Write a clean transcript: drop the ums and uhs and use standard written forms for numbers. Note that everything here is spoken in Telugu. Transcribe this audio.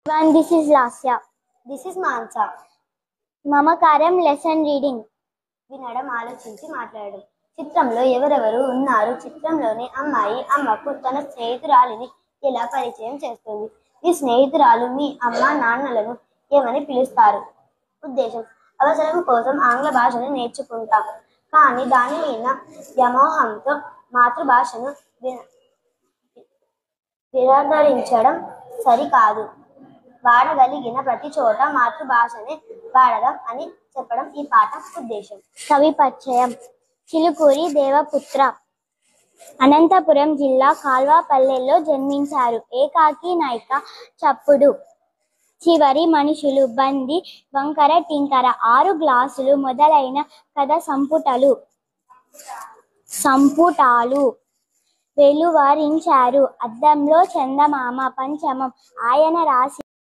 One, this is Lasya. This is Mansa. మమకారం లెసన్ రీడింగ్. వినడం, ఆలోచించి మాట్లాడడం. చిత్రంలో ఎవరెవరు ఉన్నారు? చిత్రంలోని అమ్మాయి అమ్మకు తన స్నేహితురాలిని ఎలా పరిచయం చేస్తుంది? ఈ స్నేహితురాలు మీ అమ్మ నాన్నలను ఏమని పిలుస్తారు? ఉద్దేశం: అవసరం కోసం ఆంగ్ల భాషను నేర్చుకుంటాం, కానీ దాని మీద వ్యామోహంతో మాతృభాషను విరగడించడం సరికాదు. వాడగలిగిన ప్రతి చోట మాతృభాషనే వాడదాం అని చెప్పడం ఈ పాఠం ఉద్దేశం. కవి పరిచయం: చిలుకూరి దేవపుత్ర. అనంతపురం జిల్లా కాల్వపల్లెలో జన్మించారు. ఏకాకి నాయిక చప్పుడు, చివరి మనుషులు, బంది, వంకర టింకర, 6 గ్లాసులు మొదలైన కథ సంపుటాలు వెలువరించారు. అద్దంలో చందమామ, పంచమం ఆయన రాసి